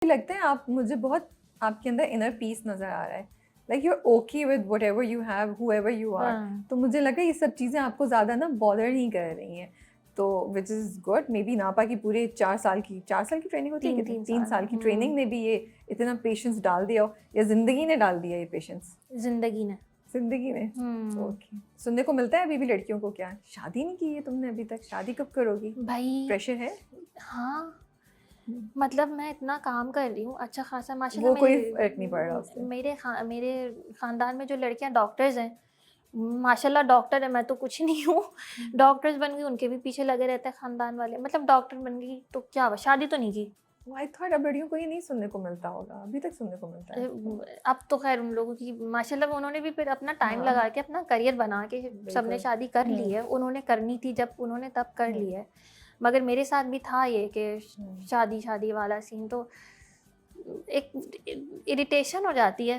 लगता है आप मुझे बहुत आपके अंदर इनर पीस नज़र आ रहा है, like you are okay with whatever you have whoever you are. तो मुझे लगा ये सब चीज़ें आपको ज़्यादा ना बॉदर नहीं कर रही हैं, तो which is good. May be नापा की पूरे 4 साल की ट्रेनिंग होती है, कितनी 3 साल की ट्रेनिंग ने भी ये इतना पेशेंस डाल दिया हो, या ज़िंदगी ने डाल दिया ये पेशेंस? जिंदगी ने ओके। सुनने को मिलता है अभी भी लड़कियों को, क्या शादी नहीं की है तुमने अभी तक, शादी कब करोगी? भाई प्रेशर है? हाँ, मतलब मैं इतना काम कर रही हूँ अच्छा खासा वो कोई फर्क नहीं पड़ रहा उससे। मेरे खानदान में जो लड़कियां डॉक्टर्स हैं, माशाल्लाह डॉक्टर है, मैं तो कुछ नहीं हूँ। डॉक्टर्स बन गई, उनके भी पीछे लगे रहते हैं खानदान वाले, मतलब डॉक्टर बन गई तो क्या हुआ, शादी तो नहीं की। आई थॉट अब लड़कियों को ये नहीं सुनने को मिलता होगा, अभी तक सुनने को मिलता है। अब तो खैर उन लोगों की माशाल्लाह उन्होंने भी फिर अपना टाइम हाँ। लगा के अपना करियर बना के सबने बिल्कुल। शादी कर ली है, उन्होंने करनी थी जब उन्होंने तब कर ली है। मगर मेरे साथ भी था ये कि शादी वाला सीन, तो एक इरिटेशन हो जाती है।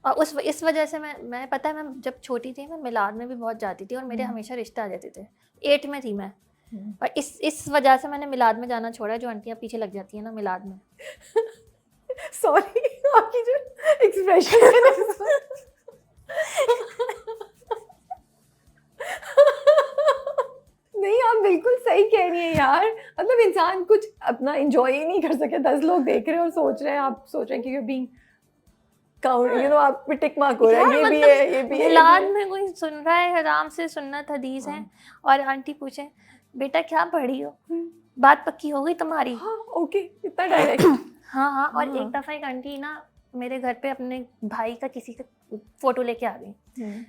और इस वजह से मैं पता है, मैं जब छोटी थी मैं मिलाद में भी बहुत जाती थी और मेरे हमेशा रिश्ते आ जाते थे। 8 में थी मैं, और इस वजह से मैंने मिलाद में जाना छोड़ा। जो आंटियाँ पीछे लग जाती हैं ना मिलाद में। सॉरी, आपकी जो एक्सप्रेशन है ना नहीं, आप बिल्कुल सही कह रही हैं यार। मतलब इंसान कुछ अपना एंजॉय ही नहीं कर सके, 10 लोग देख रहे हैं और सोच रहे हैं, आप सोच रहे हैं कि you being count, you know, आप पे टिक मार्क हो रहा है, ये भी है, ये भी है। मिलाद में कोई सुन रहा है, आराम से सुन्नत हदीस है, और आंटी पूछे बेटा क्या पढ़ी हो, बात पक्की हो गई तुम्हारी। हाँ ओके, इतना डायरेक्ट। हाँ, और एक दफ़ा एक आंटी ना मेरे घर पे अपने भाई का किसी का फ़ोटो लेके आ गई।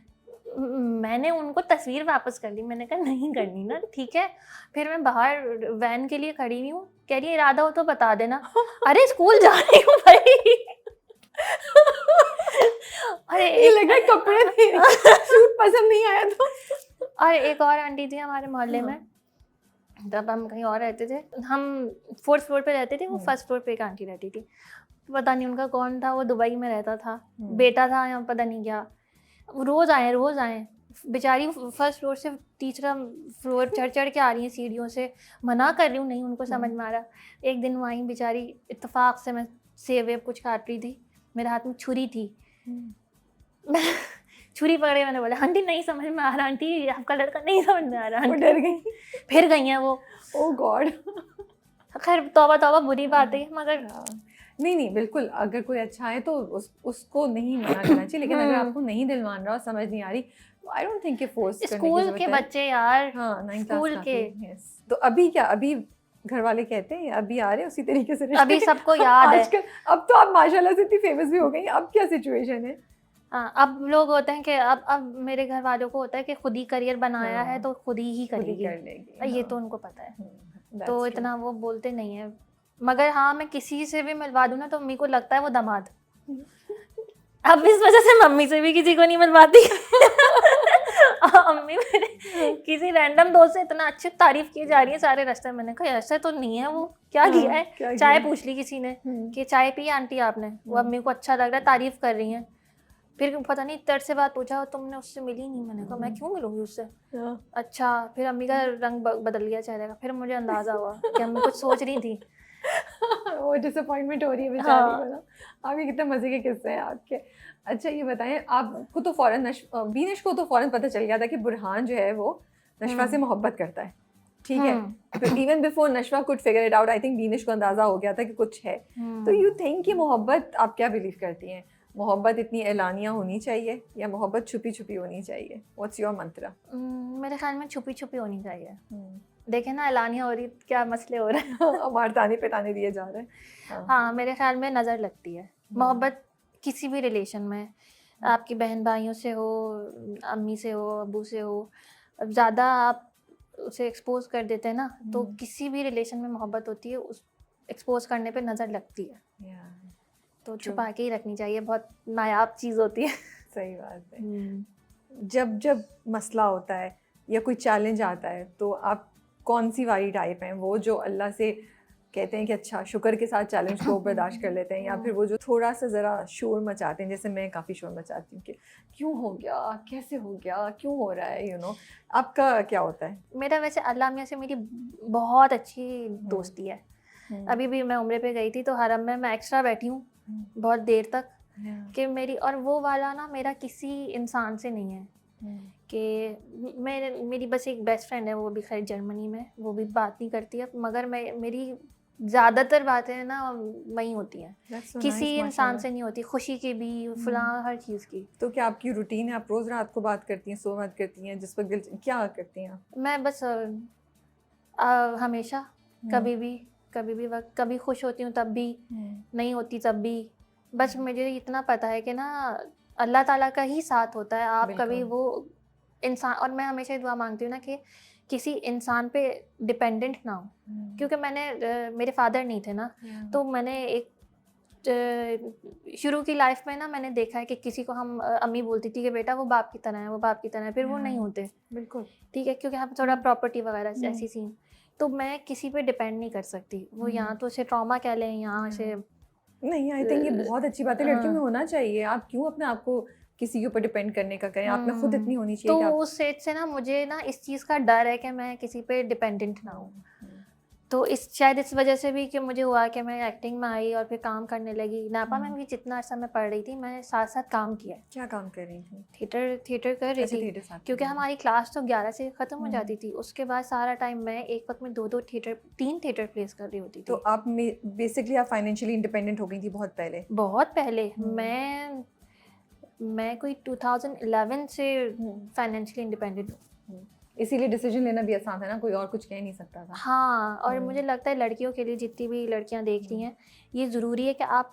मैंने उनको तस्वीर वापस कर दी, मैंने कहा नहीं करनी ना, ठीक है। फिर मैं बाहर वैन के लिए खड़ी हुई हूँ, कह रही है इरादा हो तो बता देना। अरे स्कूल जा रही हूँ भाई। अरे ये लग रहा है कपड़े थे, सूट पसंद नहीं आया तो। और एक और आंटी थी हमारे मोहल्ले में, तब हम कहीं और रहते थे, हम 4th फ्लोर पे रहते थे, वो 1st फ्लोर पे एक आंटी रहती थी। पता नहीं उनका कौन था, वो दुबई में रहता था, बेटा था या पता नहीं क्या। रोज़ आए बेचारी 1st फ्लोर से 3रा फ्लोर चढ़ के आ रही हैं सीढ़ियों से। मना कर रही हूँ, नहीं उनको समझ में आ रहा। एक दिन वो आई बेचारी, इत्तेफाक से मैं सेब वेब कुछ काट रही थी, मेरे हाथ में छुरी थी। छुरी पकड़े, मैंने बोला आंटी नहीं समझ में आ रहा, आंटी आपका लड़का नहीं समझ में आ रहा। वो डर गई, फिर गई हैं वो। ओह गॉड। खैर तौबा बुरी बात है, मगर नहीं बिल्कुल, अगर कोई अच्छा है तो उसको नहीं मना करना चाहिए, लेकिन अगर आपको नहीं दिल मान रहा और समझ नहीं आ रही, तो आई डोंट थिंक कि फोर्स करने की स्कूल के बच्चे यार, हाँ 9th स्कूल क्लास के। तो अभी क्या, अभी घर वाले कहते हैं अभी आ रहे उसी तरीके से रिश्ते? अभी सबको याद है आजकल अब तो आप माशाल्लाह से इतनी फेमस भी हो गई, अब क्या सिचुएशन है? हाँ, अब लोग होते हैं कि अब मेरे घर वालों को होता है कि खुद ही करियर बनाया है तो खुद ही करेगी, कर लेगी। ये तो उनको पता है, तो इतना वो बोलते नहीं है। मगर हाँ, मैं किसी से भी मिलवा दूँ ना तो मम्मी को लगता है वो दामाद। अब इस वजह से मम्मी से भी किसी को नहीं मिलवाती। मम्मी मेरे किसी रैंडम दोस्त से इतना अच्छी तारीफ की जा रही है सारे रास्ते, मैंने कहा ऐसा तो नहीं है, वो क्या किया है। चाय पूछ ली किसी ने कि चाय पी आंटी आपने, वो मम्मी को अच्छा लग रहा है, तारीफ कर रही हैं। फिर पता नहीं तर्ज से बात पूछा, तुमने उससे मिली नहीं, मैंने कहा मैं क्यों मिलूंगी उससे। अच्छा, फिर अम्मी का रंग बदल गया चेहरे का, फिर मुझे अंदाजा हुआ कि अम्मी कुछ सोच रही थी। वो डिसअपॉइंटमेंट हो रही है बेचारी को ना। आपके कितने मजे के किस्से हैं आपके। अच्छा ये बताएं, आपको तो फौरन बीनिश को तो फौरन पता चल गया था कि बुरहान जो है वो नशवा से मोहब्बत करता है, ठीक है। तो even before Nashwa could figure it out, I think Beenish को अंदाजा हो गया था कि कुछ है। तो यू थिंक कि मोहब्बत, आप क्या बिलीव करती हैं, मोहब्बत इतनी एलानिया होनी चाहिए या मोहब्बत छुपी छुपी होनी चाहिए? व्हाट्स योर मंत्रा? मेरे ख्याल में छुपी छुपी होनी चाहिए। देखे ना एलानिया हो रही, क्या मसले हो रहे हैं। हमारे ताने पे ताने दिए जा रहे हैं। हाँ, मेरे ख्याल में नज़र लगती है मोहब्बत किसी भी रिलेशन में, आपकी बहन भाइयों से हो, अम्मी से हो, अब्बू से हो, ज़्यादा आप उसे एक्सपोज कर देते हैं ना, तो किसी भी रिलेशन में मोहब्बत होती है, उस एक्सपोज करने पे नज़र लगती है। तो छुपा के ही रखनी चाहिए, बहुत नायाब चीज़ होती है। सही बात है। जब मसला होता है या कोई चैलेंज आता है तो आप कौन सी वाली टाइप हैं, वो जो अल्लाह से कहते हैं कि अच्छा शुक्र के साथ चैलेंज को बर्दाश्त कर लेते हैं, या फिर वो जो थोड़ा सा ज़रा शोर मचाते हैं, जैसे मैं काफ़ी शोर मचाती हूँ कि क्यों हो गया, कैसे हो गया, क्यों हो रहा है, यू नो, आपका क्या होता है? मेरा वैसे अल्लाह मियाँ से मेरी बहुत अच्छी दोस्ती है, अभी भी मैं उम्रे पे गई थी तो हरम में मैं एक्स्ट्रा बैठी हूँ बहुत देर तक कि मेरी, और वो वाला ना मेरा किसी इंसान से नहीं है कि मेरी बस एक बेस्ट फ्रेंड है, वो भी खैर जर्मनी में, वो भी बात नहीं करती है, मगर मेरी ज़्यादातर बातें ना वहीं होती हैं, किसी इंसान से नहीं होती, खुशी की भी फलां हर चीज़ की। तो क्या आपकी रूटीन है, आप रोज़ रात को बात करती हैं, बात करती हैं जिस वक्त दिल, क्या करती हैं आप? मैं बस हमेशा कभी भी वक्त, कभी खुश होती हूँ तब भी, नहीं होती तब भी, बस मुझे इतना पता है कि ना अल्लाह ताला का ही साथ होता है, आप कभी वो इंसान, और मैं हमेशा ये दुआ मांगती हूँ ना कि किसी इंसान पे डिपेंडेंट ना हो, क्योंकि मैंने मेरे फादर नहीं थे ना, तो मैंने एक शुरू की लाइफ में ना मैंने देखा है कि किसी को हम अम्मी बोलती थी कि बेटा वो बाप की तरह है, वो बाप की तरह है, फिर वो नहीं होते, बिल्कुल ठीक है, क्योंकि हम थोड़ा प्रॉपर्टी वगैरह ऐसी सीन, तो मैं किसी पे डिपेंड नहीं कर सकती, वो यहाँ तो उसे ट्रॉमा कह लें, यहाँ से नहीं, आई थिंक ये बहुत अच्छी बात है, लड़कियों में होना चाहिए। आप क्यों अपने आप को किसी के ऊपर डिपेंड करने का करें, आप में खुद इतनी होनी चाहिए। तो उस सेज से ना मुझे ना इस चीज़ का डर है कि मैं किसी पे डिपेंडेंट ना हूँ, तो शायद इस वजह से भी कि मुझे हुआ कि मैं एक्टिंग में आई और फिर काम करने लगी। नापा में भी जितना अर्सा मैं पढ़ रही थी, मैं साथ साथ काम किया। क्या काम कर रही थी? थिएटर कर रही थी, क्योंकि हमारी क्लास तो 11 से ख़त्म हो जाती थी, उसके बाद सारा टाइम मैं एक वक्त में 3 थिएटर प्लेस कर रही होती थी। तो आप बेसिकली आप फाइनेंशियली इंडिपेंडेंट हो गई थी बहुत पहले? बहुत पहले, मैं कोई 2011 से फाइनेंशियली इंडिपेंडेंट हूँ। इसीलिए डिसीजन लेना भी आसान है ना, कोई और कुछ कह नहीं सकता था। हाँ, और मुझे लगता है लड़कियों के लिए, जितनी भी लड़कियां देख रही हैं, ये ज़रूरी है कि आप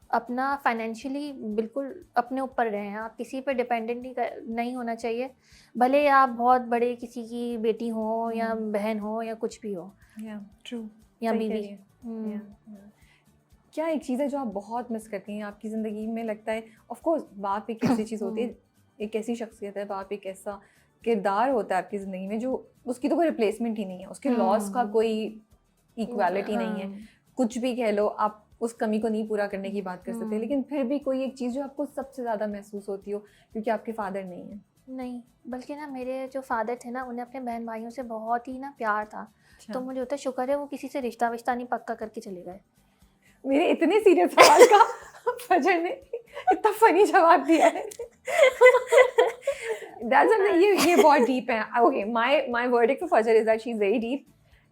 अपना फाइनेंशियली बिल्कुल अपने ऊपर रहें, आप किसी पे डिपेंडेंट नहीं होना चाहिए, भले आप बहुत बड़े किसी की बेटी हो या बहन हो या कुछ भी हो, ट्रू, या बीवी। क्या एक चीज़ है जो आप बहुत मिस करती हैं आपकी ज़िंदगी में? लगता है ऑफ कोर्स बाप एक ऐसी चीज़ होती है, एक ऐसी शख्सियत है, बाप एक ऐसा किरदार होता है आपकी ज़िंदगी में जो उसकी तो कोई रिप्लेसमेंट ही नहीं है, उसके लॉस का कोई इक्वालिटी नहीं है, कुछ भी कह लो, आप उस कमी को नहीं पूरा करने की बात कर सकते, लेकिन फिर भी कोई एक चीज़ जो आपको सबसे ज़्यादा महसूस होती हो, क्योंकि आपके फादर नहीं है। नहीं, बल्कि ना मेरे जो फादर थे ना, उन्हें अपने बहन भाइयों से बहुत ही ना प्यार था, तो मुझे होता शुक्र है वो किसी से रिश्ता विश्ता नहीं पक्का करके चले गए। मेरे इतने सीरियस सवाल का फजर ने इतना फनी जवाब दिया है। ये बहुत डीप है। ओके, माय वर्डिक्ट फॉर फजर is that she is very deep.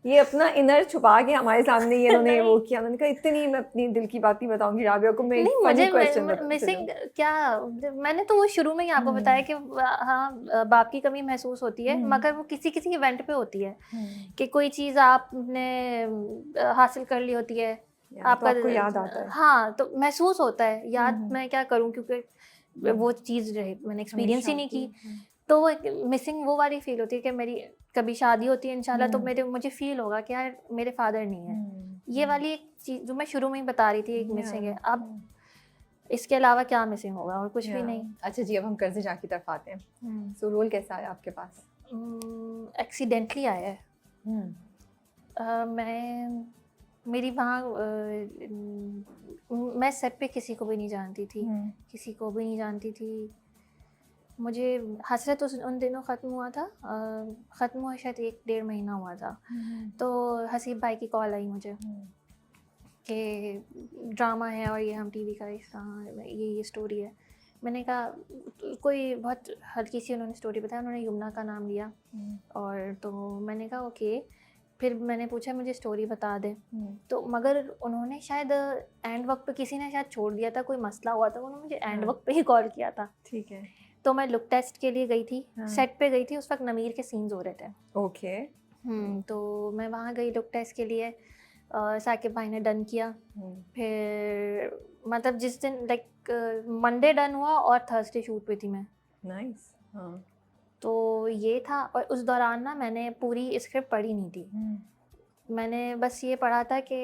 ये अपना इनर छुपा के हमारे सामने ये उन्होंने वो किया। मैंने कहा इतनी मैं अपनी दिल की बात नहीं बताऊंगी राबिया को। मैं नहीं, मुझे मिसिंग क्या, मैंने तो वो शुरू में ही आपको बताया कि हाँ बाप की कमी महसूस होती है, मगर वो किसी किसी इवेंट पे होती है कि कोई चीज़ आपने हासिल कर ली होती है, आपको याद आता है। हाँ, तो महसूस होता है, याद मैं क्या करूँ, क्योंकि वो चीज़ मैंने एक्सपीरियंस ही नहीं की, तो वो मिसिंग वो वाली फील होती है कि मेरी कभी शादी होती है इंशाल्लाह तो मुझे फील होगा कि यार मेरे फादर नहीं है। ये वाली एक चीज़ जो मैं शुरू में ही बता रही थी, एक मिसिंग है। अब इसके अलावा क्या मिसिंग होगा, और कुछ भी नहीं। अच्छा जी, अब हम कर्ज़े जा की तरफ आते हैं। सो रोल कैसा आया आपके पास? एक्सीडेंटली आया है। मेरी वहाँ मैं सेट पे किसी को भी नहीं जानती थी, किसी को भी नहीं जानती थी। मुझे हसरत उन दिनों ख़त्म हुआ था, ख़त्म हुआ शायद 1-1.5 महीना हुआ था, तो हसीब भाई की कॉल आई मुझे कि ड्रामा है और ये हम टीवी का ये स्टोरी है। मैंने कहा कोई बहुत हल्की सी उन्होंने स्टोरी बताया, उन्होंने यमुना का नाम लिया, और तो मैंने कहा ओके। फिर मैंने पूछा मुझे स्टोरी बता दे, तो मगर उन्होंने शायद एंड वक्त पे किसी ने शायद छोड़ दिया था, कोई मसला हुआ था, उन्होंने मुझे एंड वक्त पे ही कॉल किया था। ठीक है, तो मैं लुक टेस्ट के लिए गई थी, सेट पे गई थी, उस वक्त नमीर के सीन्स हो रहे थे। ओके। तो मैं वहाँ गई लुक टेस्ट के लिए, साकिब भाई ने डन किया, फिर मतलब जिस दिन लाइक मंडे डन हुआ और थर्सडे शूट पे थी मैं। नाइस। हाँ, तो ये था। और उस दौरान ना मैंने पूरी स्क्रिप्ट पढ़ी नहीं थी, मैंने बस ये पढ़ा था कि